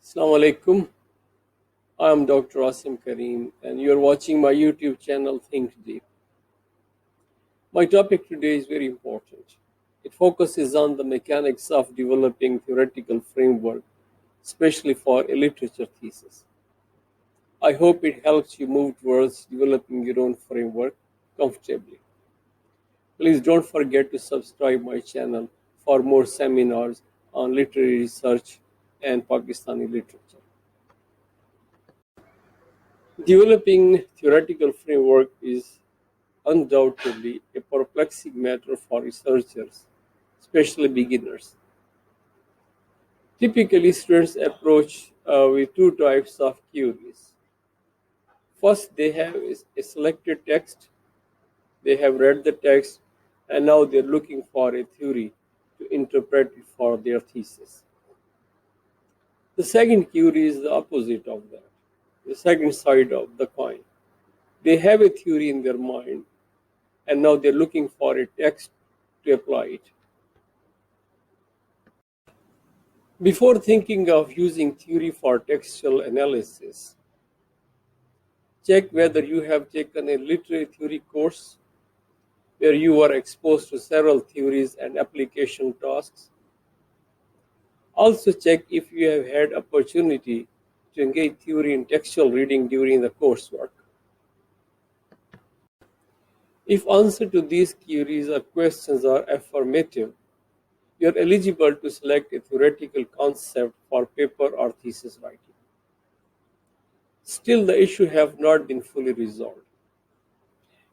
Assalamu alaikum. I am Dr. Asim Kareem, and you are watching my YouTube channel Think Deep. My topic today is very important. It focuses on the mechanics of developing theoretical framework, especially for a literature thesis. I hope it helps you move towards developing your own framework comfortably. Please don't forget to subscribe my channel for more seminars on literary research and Pakistani literature. Developing theoretical framework is undoubtedly a perplexing matter for researchers, especially beginners. Typically, students approach with two types of queries. First, they have a selected text, they have read the text, and now they're looking for a theory to interpret it for their thesis. The second query is the opposite of that, the second side of the coin. They have a theory in their mind, and now they're looking for a text to apply it. Before thinking of using theory for textual analysis, check whether you have taken a literary theory course where you are exposed to several theories and application tasks. Also check if you have had opportunity to engage theory in textual reading during the coursework. If answer to these queries or questions are affirmative, you are eligible to select a theoretical concept for paper or thesis writing. Still, the issue have not been fully resolved.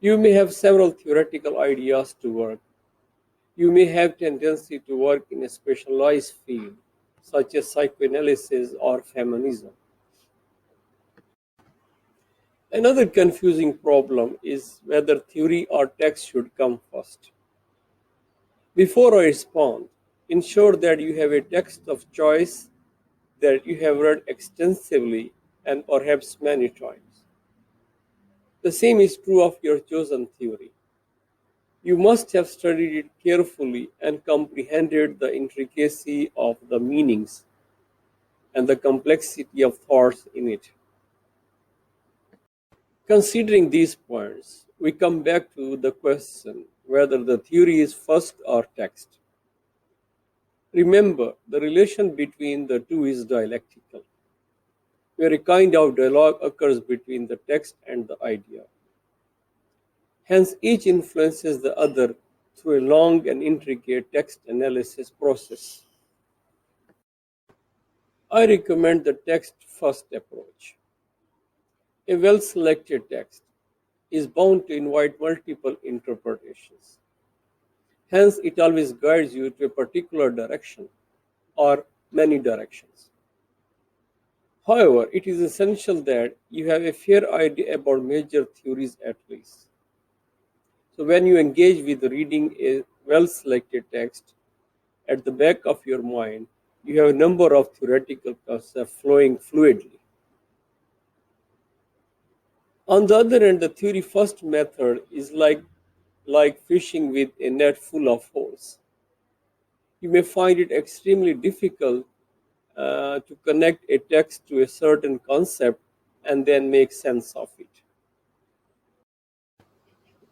You may have several theoretical ideas to work. You may have tendency to work in a specialized field, such as psychoanalysis or feminism. Another confusing problem is whether theory or text should come first. Before I respond, ensure that you have a text of choice that you have read extensively and perhaps many times. The same is true of your chosen theory. You must have studied it carefully and comprehended the intricacy of the meanings and the complexity of thoughts in it. Considering these points, we come back to the question whether the theory is first or text. Remember, the relation between the two is dialectical, where a kind of dialogue occurs between the text and the idea. Hence, each influences the other through a long and intricate text analysis process. I recommend the text-first approach. A well-selected text is bound to invite multiple interpretations. Hence, it always guides you to a particular direction or many directions. However, it is essential that you have a fair idea about major theories at least. So when you engage with reading a well-selected text, at the back of your mind, you have a number of theoretical concepts flowing fluidly. On the other hand, the theory-first method is like fishing with a net full of holes. You may find it extremely difficult to connect a text to a certain concept and then make sense of it.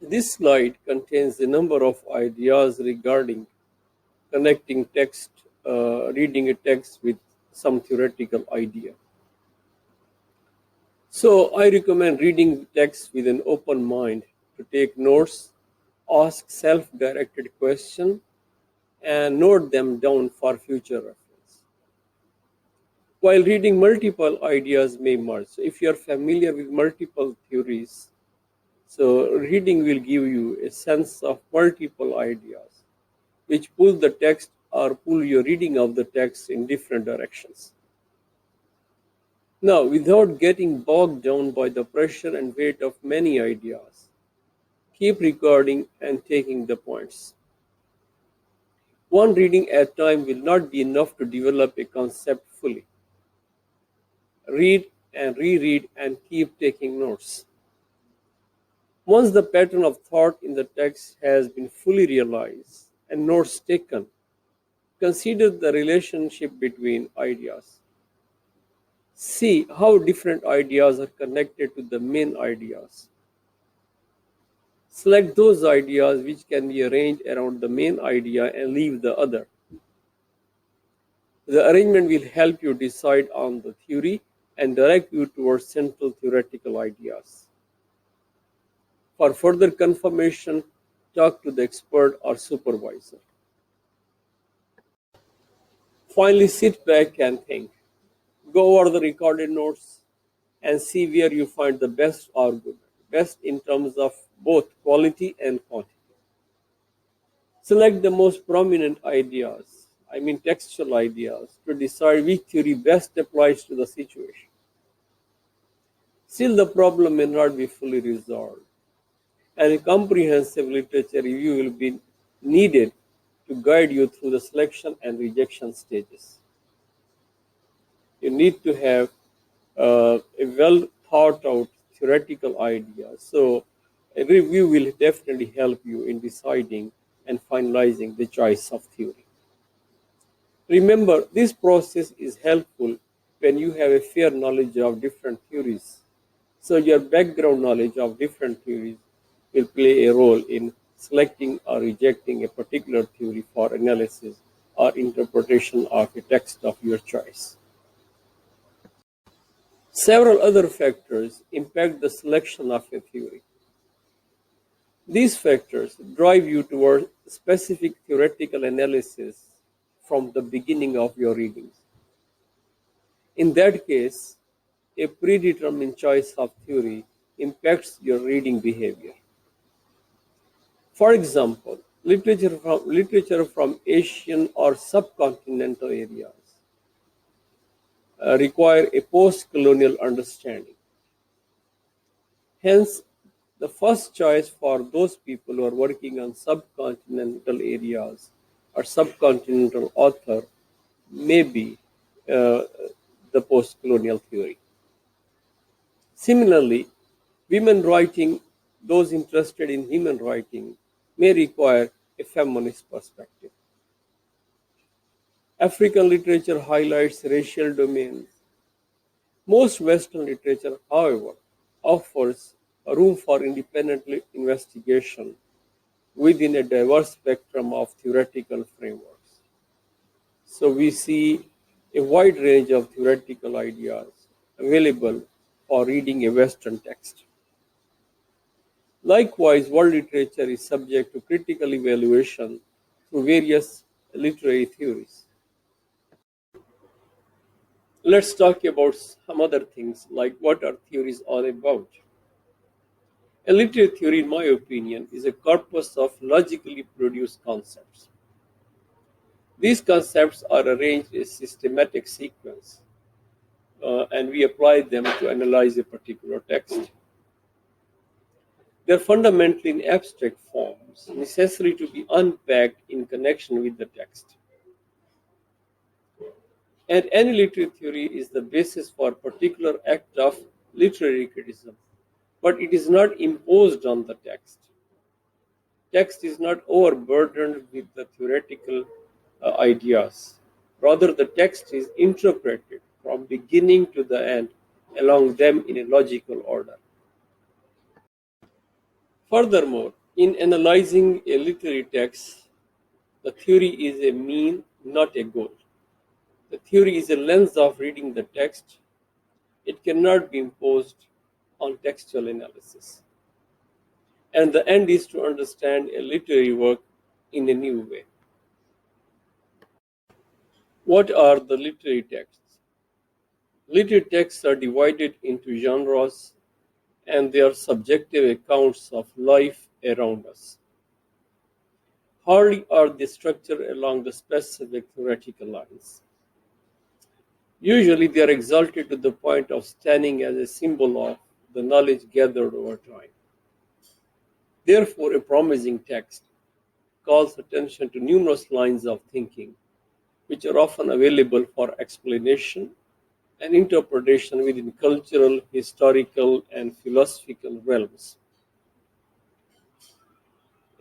This slide contains a number of ideas regarding connecting text, reading a text with some theoretical idea. So I recommend reading text with an open mind to take notes, ask self-directed questions, and note them down for future reference. While reading, multiple ideas may merge. So if you are familiar with multiple theories, so reading will give you a sense of multiple ideas, which pull the text or pull your reading of the text in different directions. Now, without getting bogged down by the pressure and weight of many ideas, keep recording and taking the points. One reading at a time will not be enough to develop a concept fully. Read and reread and keep taking notes. Once the pattern of thought in the text has been fully realized and notes taken, consider the relationship between ideas. See how different ideas are connected to the main ideas. Select those ideas which can be arranged around the main idea and leave the other. The arrangement will help you decide on the theory and direct you towards central theoretical ideas. For further confirmation, talk to the expert or supervisor. Finally, sit back and think. Go over the recorded notes and see where you find the best argument, best in terms of both quality and quantity. Select the most prominent ideas, I mean textual ideas, to decide which theory best applies to the situation. Still, the problem may not be fully resolved, and a comprehensive literature review will be needed to guide you through the selection and rejection stages. You need to have a well thought out theoretical idea. So, a review will definitely help you in deciding and finalizing the choice of theory. Remember, this process is helpful when you have a fair knowledge of different theories. So, your background knowledge of different theories will play a role in selecting or rejecting a particular theory for analysis or interpretation of a text of your choice. Several other factors impact the selection of a theory. These factors drive you toward specific theoretical analysis from the beginning of your readings. In that case, a predetermined choice of theory impacts your reading behavior. For example, literature from Asian or subcontinental areas require a post-colonial understanding. Hence, the first choice for those people who are working on subcontinental areas or subcontinental author may be uh, the post-colonial theory. Similarly, women writing, those interested in women writing, may require a feminist perspective. African literature highlights racial domains. Most Western literature, however, offers a room for independent investigation within a diverse spectrum of theoretical frameworks. So we see a wide range of theoretical ideas available for reading a Western text. Likewise, world literature is subject to critical evaluation through various literary theories. Let's talk about some other things like what are theories all about. A literary theory, in my opinion, is a corpus of logically produced concepts. These concepts are arranged in a systematic sequence, and we apply them to analyze a particular text. They are fundamentally in abstract forms, necessary to be unpacked in connection with the text. And any literary theory is the basis for a particular act of literary criticism, but it is not imposed on the text. Text is not overburdened with the theoretical ideas. Rather, the text is interpreted from beginning to the end along them in a logical order. Furthermore, in analyzing a literary text, the theory is a mean, not a goal. The theory is a lens of reading the text. It cannot be imposed on textual analysis. And the end is to understand a literary work in a new way. What are the literary texts? Literary texts are divided into genres and they are subjective accounts of life around us. Hardly are they structured along the specific theoretical lines. Usually they are exalted to the point of standing as a symbol of the knowledge gathered over time. Therefore, a promising text calls attention to numerous lines of thinking, which are often available for explanation and interpretation within cultural, historical, and philosophical realms.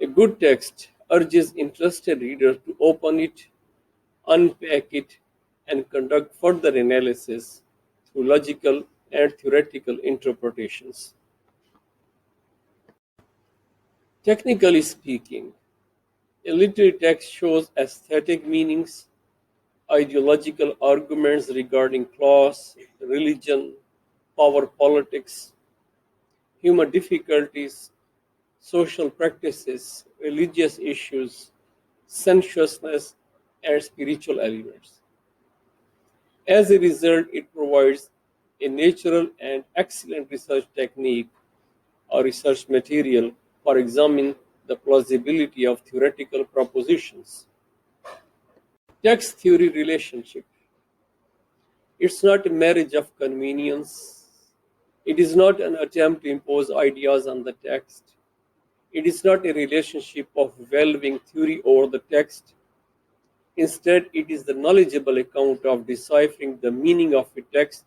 A good text urges interested readers to open it, unpack it, and conduct further analysis through logical and theoretical interpretations. Technically speaking, a literary text shows aesthetic meanings, ideological arguments regarding class, religion, power politics, human difficulties, social practices, religious issues, sensuousness, and spiritual elements. As a result, it provides a natural and excellent research technique or research material for examining the plausibility of theoretical propositions. Text theory relationship. It's not a marriage of convenience. It is not an attempt to impose ideas on the text. It is not a relationship of valuing theory over the text. Instead, it is the knowledgeable account of deciphering the meaning of a text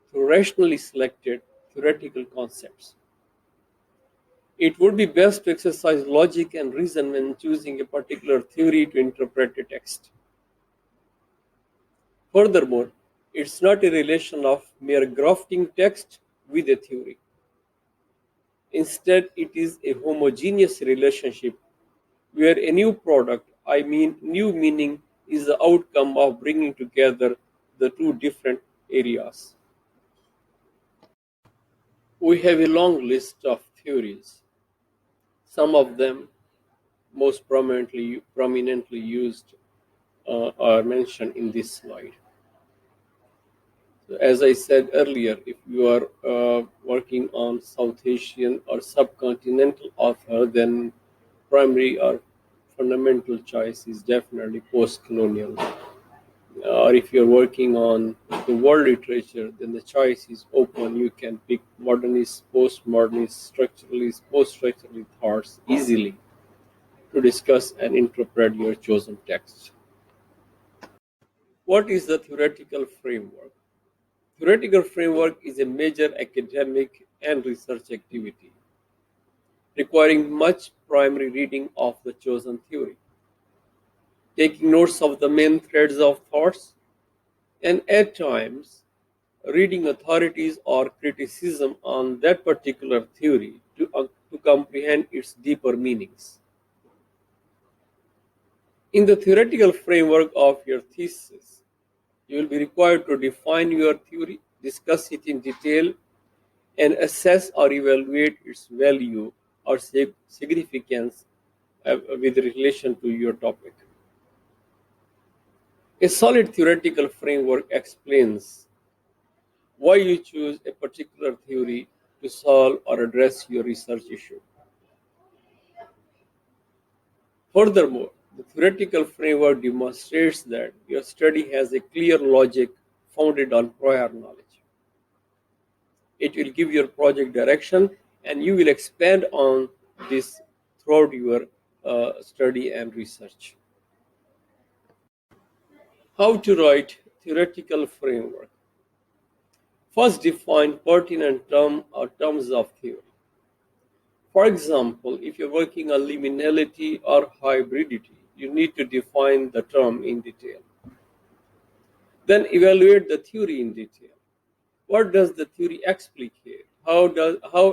through rationally selected theoretical concepts. It would be best to exercise logic and reason when choosing a particular theory to interpret a text. Furthermore, it's not a relation of mere grafting text with a theory. Instead, it is a homogeneous relationship where a new product, I mean new meaning, is the outcome of bringing together the two different areas. We have a long list of theories. Some of them most prominently used are mentioned in this slide. So as I said earlier, if you are working on South Asian or subcontinental author, then primary or fundamental choice is definitely postcolonial. Or if you're working on the world literature, then the choice is open. You can pick modernist, postmodernist, structuralist, post-structuralist thoughts easily to discuss and interpret your chosen text. What is the theoretical framework? Theoretical framework is a major academic and research activity requiring much primary reading of the chosen theory, taking notes of the main threads of thoughts, and at times reading authorities or criticism on that particular theory to comprehend its deeper meanings. In the theoretical framework of your thesis, you will be required to define your theory, discuss it in detail, and assess or evaluate its value or significance with relation to your topic. A solid theoretical framework explains why you choose a particular theory to solve or address your research issue. Furthermore, the theoretical framework demonstrates that your study has a clear logic founded on prior knowledge. It will give your project direction, and you will expand on this throughout your study and research. How to write theoretical framework. First, define pertinent term or terms of theory. For example, if you're working on liminality or hybridity, you need to define the term in detail. Then evaluate the theory in detail. What does the theory explicate? How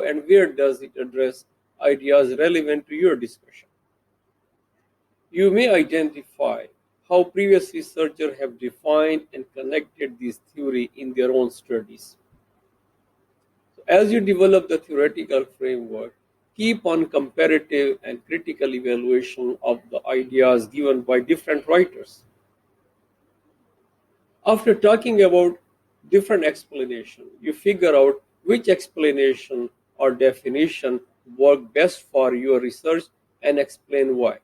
and where does it address ideas relevant to your discussion? You may identify how previous researchers have defined and connected this theory in their own studies. So as you develop the theoretical framework, keep on comparative and critical evaluation of the ideas given by different writers. After talking about different explanation, you figure out which explanation or definition work best for your research and explain why.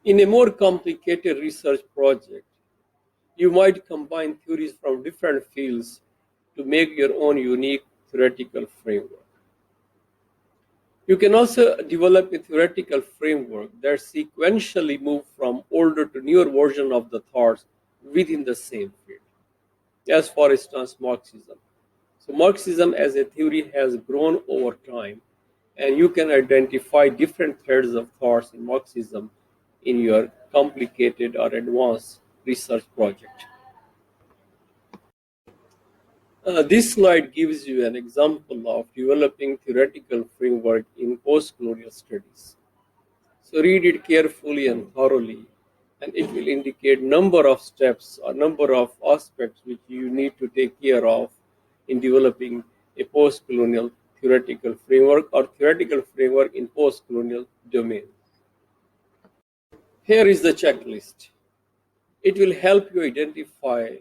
In a more complicated research project, you might combine theories from different fields to make your own unique theoretical framework. You can also develop a theoretical framework that sequentially moves from older to newer versions of the thoughts within the same field. As for instance, Marxism. So Marxism as a theory has grown over time, and you can identify different threads of thoughts in Marxism in your complicated or advanced research project. This slide gives you an example of developing theoretical framework in postcolonial studies. So read it carefully and thoroughly, and it will indicate number of steps or number of aspects which you need to take care of in developing a post-colonial theoretical framework or theoretical framework in post-colonial domain. Here is the checklist. It will help you identify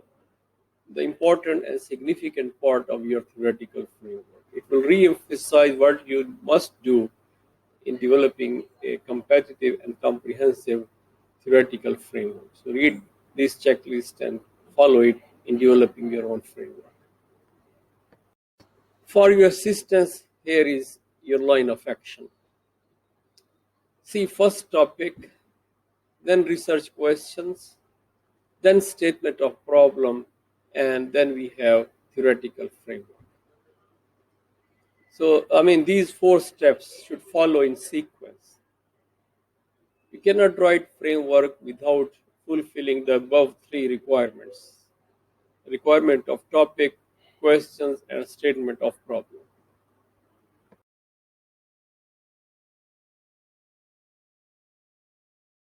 the important and significant part of your theoretical framework. It will re-emphasize what you must do in developing a competitive and comprehensive theoretical framework. So read this checklist and follow it in developing your own framework. For your assistance, here is your line of action. See first topic, then research questions, then statement of problem, and then we have theoretical framework. So, these four steps should follow in sequence. You cannot write framework without fulfilling the above three requirements: requirement of topic, questions, and statement of problem.